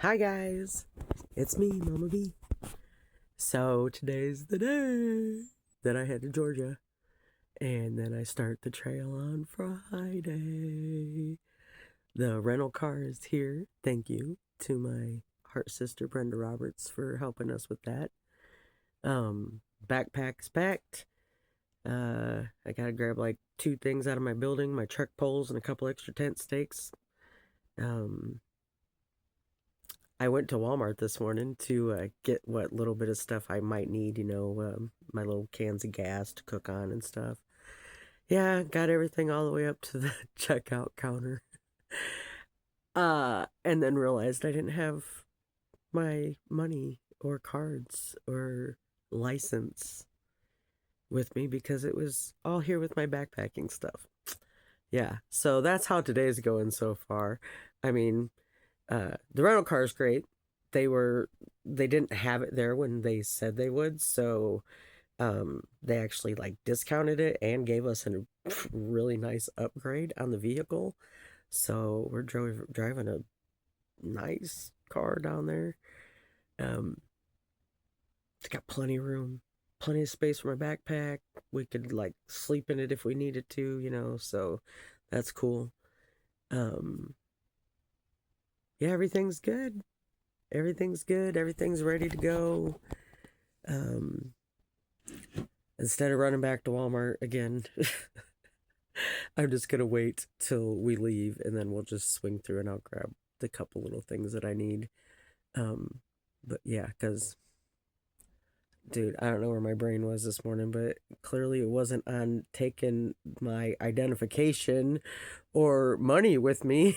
Hi guys, it's me, Mama B. So today's the day that I head to Georgia, and then I start the trail on Friday. The rental car is here. Thank you to my heart sister Brenda Roberts for helping us with that. Backpack's packed. I gotta grab like two things out of my building: my truck poles and a couple extra tent stakes. Um, I went to Walmart this morning to get what little bit of stuff I might need, my little cans of gas to cook on and stuff. Yeah, got everything all the way up to the checkout counter. And then realized I didn't have my money or cards or license with me because it was all here with my backpacking stuff. Yeah, so that's how today's going so far. I mean, the rental car is great. They didn't have it there when they said they would, so they actually like discounted it and gave us a really nice upgrade on the vehicle. So we're driving a nice car down there. Um, it's got plenty of room, plenty of space for my backpack. We could like sleep in it if we needed to, so that's cool. Um, yeah, everything's good. Everything's good. Everything's ready to go. Um, Instead of running back to Walmart again, I'm just gonna wait till we leave and then we'll just swing through and I'll grab the couple little things that I need. Um, but yeah, because dude, I don't know where my brain was this morning, but clearly it wasn't on taking my identification or money with me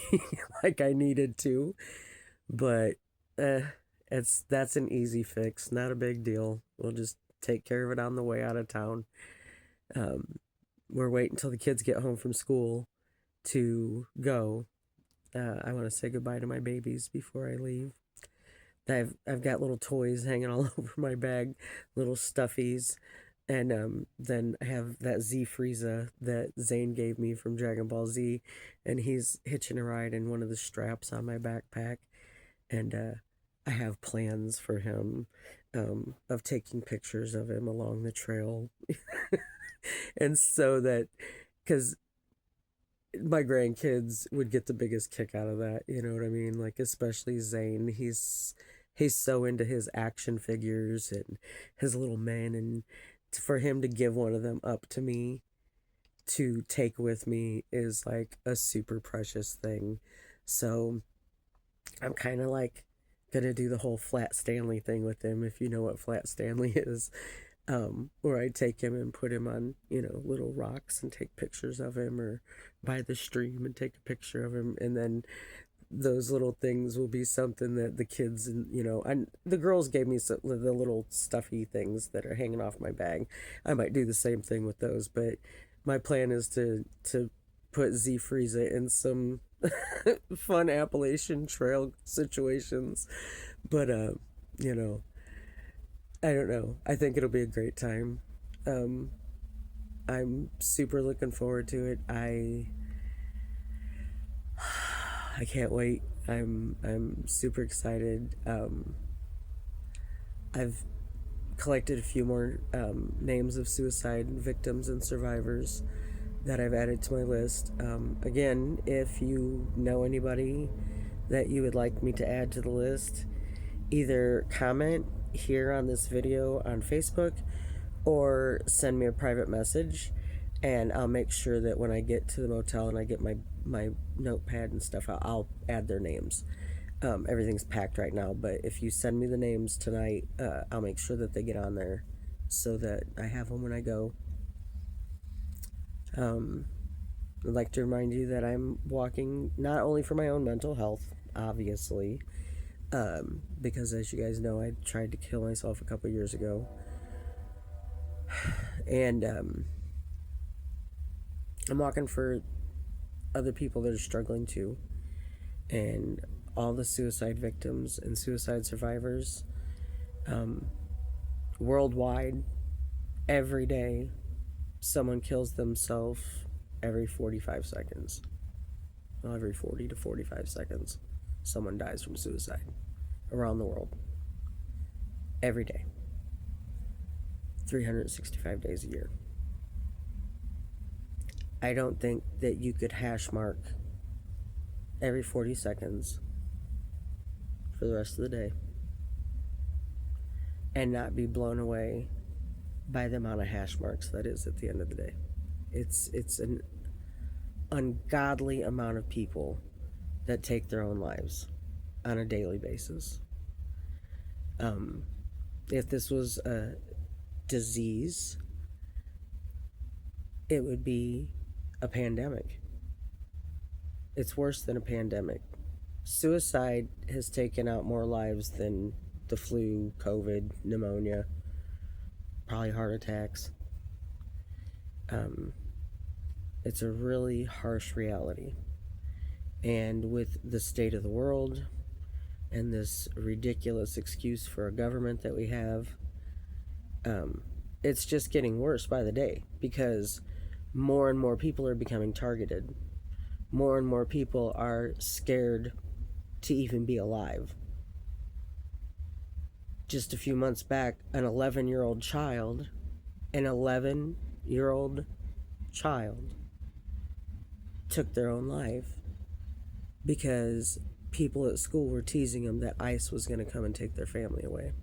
like I needed to. But uh, that's an easy fix, not a big deal. We'll just take care of it on the way out of town. Um, we're waiting until the kids get home from school to go. I want to say goodbye to my babies before I leave. I've got little toys hanging all over my bag, little stuffies, and then I have that Z Frieza that Zane gave me from Dragon Ball Z, and he's hitching a ride in one of the straps on my backpack, and I have plans for him of taking pictures of him along the trail, and so that because my grandkids would get the biggest kick out of that, you know what I mean? Like especially Zane, he's so into his action figures and his little men, and for him to give one of them up to me to take with me is like a super precious thing. So I'm kind of like gonna do the whole Flat Stanley thing with him, if you know what Flat Stanley is. Where I take him and put him on, little rocks and take pictures of him, or by the stream and take a picture of him, and then those little things will be something that the kids and and the girls gave me the little stuffy things that are hanging off my bag. I might do the same thing with those, but my plan is to put Z Frieza in some fun Appalachian Trail situations. But you know, I don't know. I think it'll be a great time. Um, I'm super looking forward to it. I can't wait. I'm super excited. I've collected a few more names of suicide victims and survivors that I've added to my list. Again, if you know anybody that you would like me to add to the list, either comment here on this video on Facebook or send me a private message, and I'll make sure that when I get to the motel and I get my notepad and stuff, I'll add their names. Everything's packed right now, but if you send me the names tonight, I'll make sure that they get on there so that I have them when I go. I'd like to remind you that I'm walking not only for my own mental health, obviously, because as you guys know, I tried to kill myself a couple years ago, and I'm walking for other people that are struggling too, and all the suicide victims and suicide survivors worldwide. Every day, someone kills themselves every 45 seconds. Well, every 40 to 45 seconds, someone dies from suicide. around the world every day, 365 days a year. I don't think that you could hash mark every 40 seconds for the rest of the day and not be blown away by the amount of hash marks that is at the end of the day. It's an ungodly amount of people that take their own lives on a daily basis. If this was a disease, it would be a pandemic. It's worse than a pandemic. Suicide has taken out more lives than the flu, COVID, pneumonia, probably heart attacks. It's a really harsh reality. And with the state of the world and this ridiculous excuse for a government that we have, it's just getting worse by the day because more and more people are becoming targeted. More and more people are scared to even be alive. Just a few months back, an 11-year-old child took their own life because people at school were teasing them that ICE was going to come and take their family away.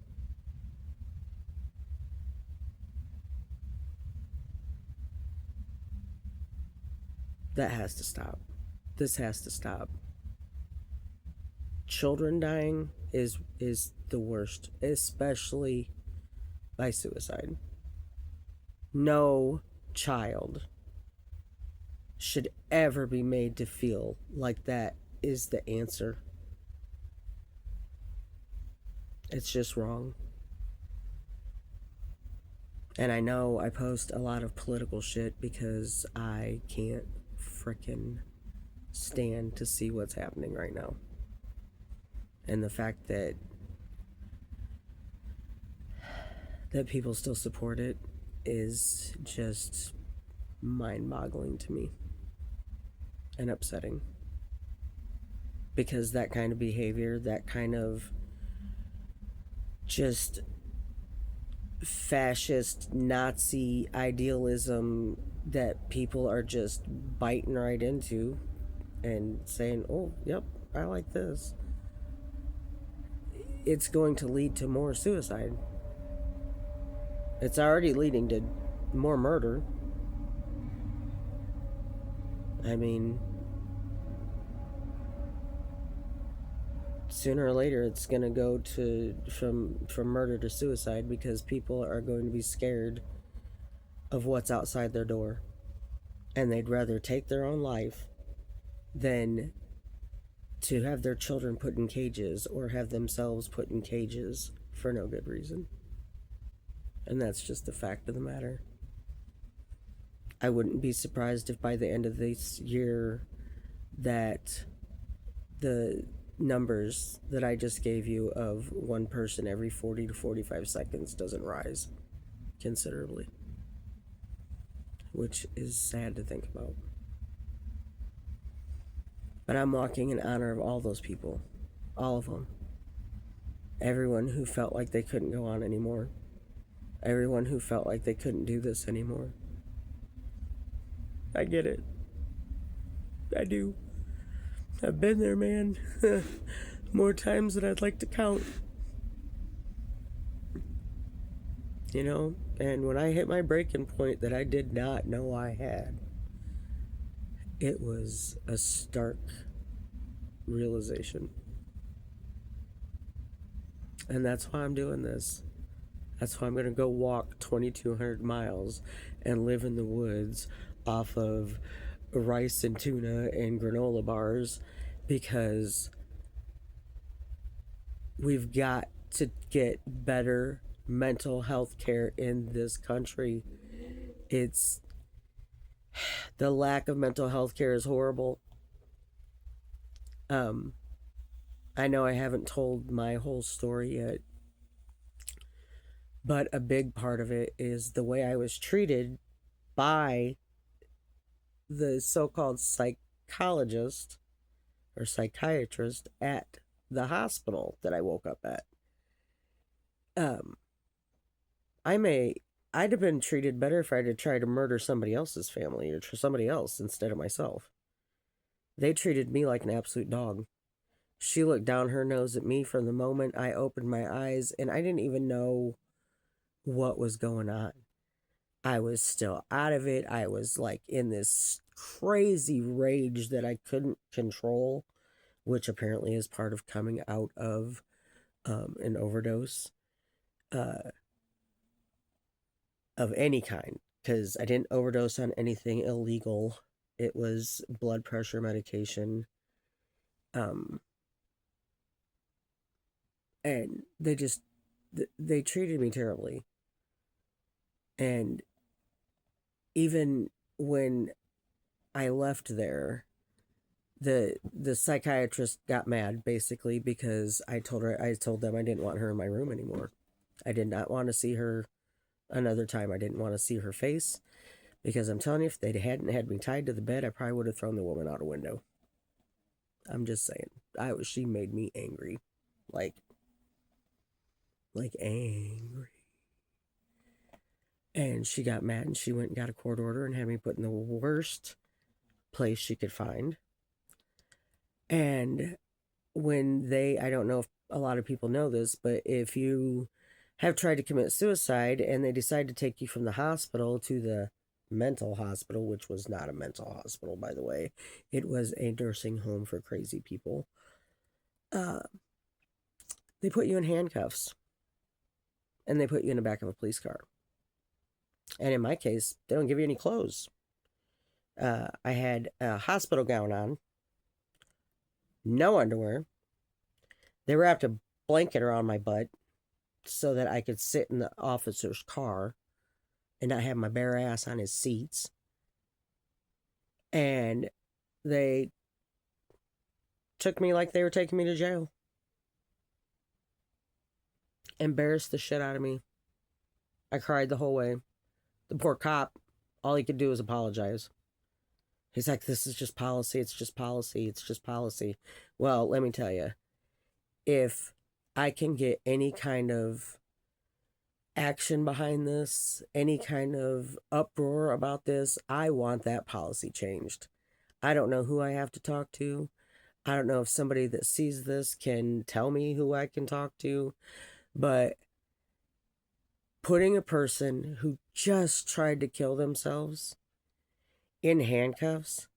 That has to stop. This has to stop. Children dying is the worst, especially by suicide. No child should ever be made to feel like that is the answer. It's just wrong. And I know I post a lot of political shit because I can't frickin' stand to see what's happening right now. And the fact that people still support it is just mind-boggling to me and upsetting. Because that kind of behavior, that kind of just fascist Nazi idealism that people are just biting right into and saying, oh, yep, I like this. It's going to lead to more suicide. It's already leading to more murder. I mean, sooner or later it's going to go to from murder to suicide because people are going to be scared of what's outside their door, and they'd rather take their own life than to have their children put in cages or have themselves put in cages for no good reason. And that's just the fact of the matter. I wouldn't be surprised if by the end of this year that the numbers that I just gave you of one person every 40 to 45 seconds doesn't rise considerably, which is sad to think about. But I'm walking in honor of all those people, all of them. Everyone who felt like they couldn't go on anymore. Everyone who felt like they couldn't do this anymore. I get it. I do. I've been there, man. More times than I'd like to count. You know? And when I hit my breaking point that I did not know I had, it was a stark realization. And that's why I'm doing this. That's why I'm going to go walk 2,200 miles and live in the woods off of rice and tuna and granola bars, because we've got to get better mental health care in this country. It's the lack of mental health care is horrible. I know I haven't told my whole story yet, but a big part of it is the way I was treated by the so-called psychologist or psychiatrist at the hospital that I woke up at. Um, I'm a I'd have been treated better if I'd have tried to murder somebody else's family or somebody else instead of myself. They treated me like an absolute dog. She looked down her nose at me from the moment I opened my eyes, and I didn't even know what was going on. I was still out of it. I was like in this crazy rage that I couldn't control, which apparently is part of coming out of an overdose uh, of any kind. Because I didn't overdose on anything illegal. It was blood pressure medication. Um, and they treated me terribly. And even when I left there, the psychiatrist got mad basically because I told them I didn't want her in my room anymore. I did not want to see her another time. I didn't want to see her face because I'm telling you, if they hadn't had me tied to the bed, I probably would have thrown the woman out a window. I'm just saying. She made me angry. Like angry. And she got mad and she went and got a court order and had me put in the worst place she could find. And I don't know if a lot of people know this, but if you have tried to commit suicide and they decide to take you from the hospital to the mental hospital, which was not a mental hospital, by the way, it was a nursing home for crazy people, they put you in handcuffs and they put you in the back of a police car. And in my case, they don't give you any clothes. I had a hospital gown on, no underwear. They wrapped a blanket around my butt so that I could sit in the officer's car and not have my bare ass on his seats. And they took me like they were taking me to jail. Embarrassed the shit out of me. I cried the whole way. The poor cop, all he could do was apologize. He's like, this is just policy. It's just policy. It's just policy. Well, let me tell you, if I can get any kind of action behind this, any kind of uproar about this, I want that policy changed. I don't know who I have to talk to. I don't know if somebody that sees this can tell me who I can talk to, but putting a person who just tried to kill themselves in handcuffs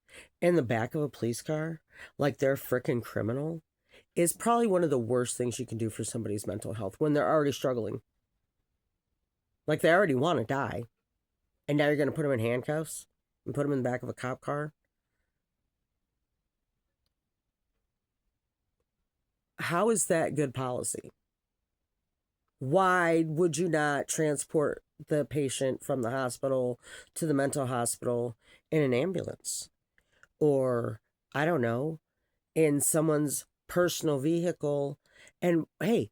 in the back of a police car like they're a freaking criminal is probably one of the worst things you can do for somebody's mental health when they're already struggling. Like they already want to die. And now you're going to put them in handcuffs and put them in the back of a cop car? How is that good policy? Why would you not transport the patient from the hospital to the mental hospital in an ambulance? Or, I don't know, in someone's personal vehicle? And hey,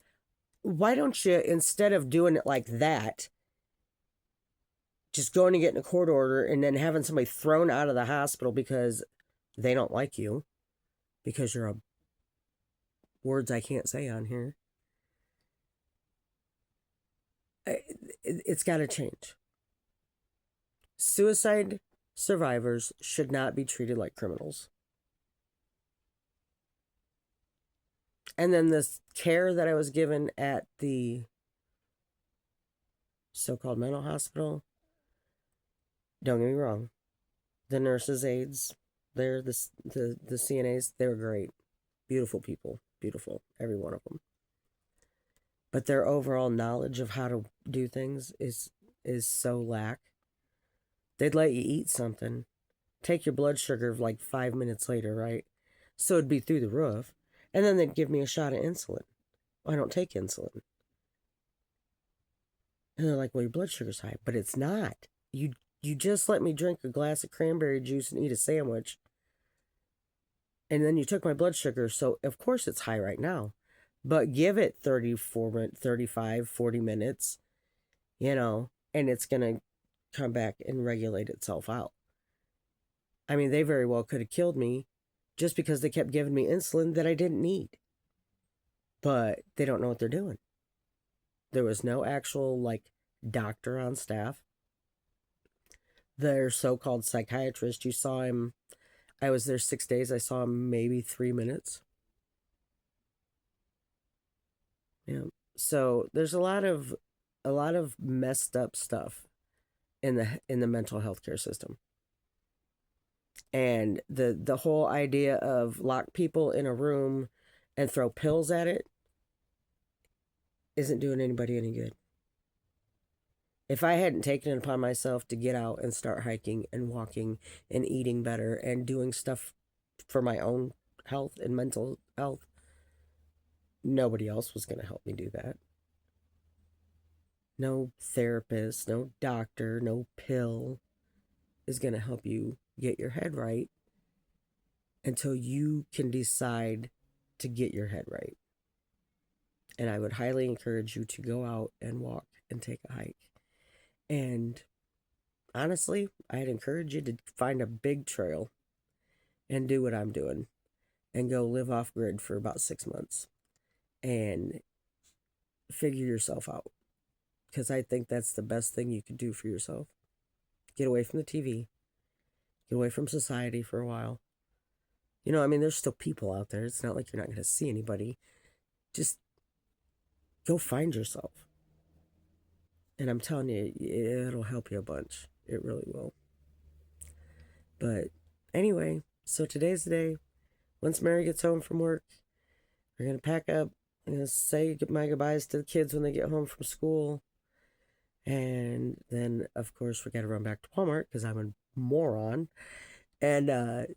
why don't you, instead of doing it like that, just going to get in a court order and then having somebody thrown out of the hospital because they don't like you, because you're a words I can't say on here. It's got to change. Suicide survivors should not be treated like criminals. And then this care that I was given at the so-called mental hospital, don't get me wrong, the nurses' aides, they're the CNAs, they were great. Beautiful people. Beautiful. Every one of them. But their overall knowledge of how to do things is so lack. They'd let you eat something, take your blood sugar like 5 minutes later, right? So it'd be through the roof. And then they'd give me a shot of insulin. I don't take insulin. And they're like, well, your blood sugar's high. But it's not. You just let me drink a glass of cranberry juice and eat a sandwich. And then you took my blood sugar, so of course it's high right now. But give it 35, 40 minutes, and it's going to come back and regulate itself out. I mean, they very well could have killed me just because they kept giving me insulin that I didn't need. but they don't know what they're doing. There was no actual, like, doctor on staff. Their so-called psychiatrist, you saw him. I was there 6 days. I saw him maybe 3 minutes. Yeah. So there's a lot of messed up stuff in the mental health care system. And the whole idea of lock people in a room and throw pills at it isn't doing anybody any good. If I hadn't taken it upon myself to get out and start hiking and walking and eating better and doing stuff for my own health and mental health, nobody else was going to help me do that. No therapist, no doctor, no pill is going to help you get your head right until you can decide to get your head right. And I would highly encourage you to go out and walk and take a hike. And honestly, I'd encourage you to find a big trail and do what I'm doing and go live off grid for about 6 months and figure yourself out. Because I think that's the best thing you can do for yourself. Get away from the TV, get away from society for a while. I mean, there's still people out there. It's not like you're not going to see anybody. Just go find yourself. And I'm telling you, it'll help you a bunch. It really will. But anyway, so today's the day. Once Mary gets home from work, we're going to pack up. I'm going to say my goodbyes to the kids when they get home from school. And then, of course, we got to run back to Walmart because I'm a moron. And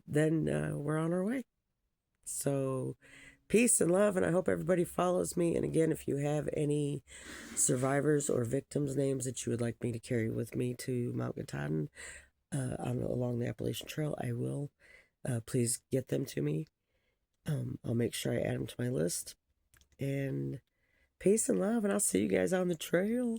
then we're on our way. So peace and love, and I hope everybody follows me. And again, if you have any survivors or victims' names that you would like me to carry with me to Mount Katahdin along the Appalachian Trail, I will. Please get them to me. I'll make sure I add them to my list. And peace and love, and I'll see you guys on the trail.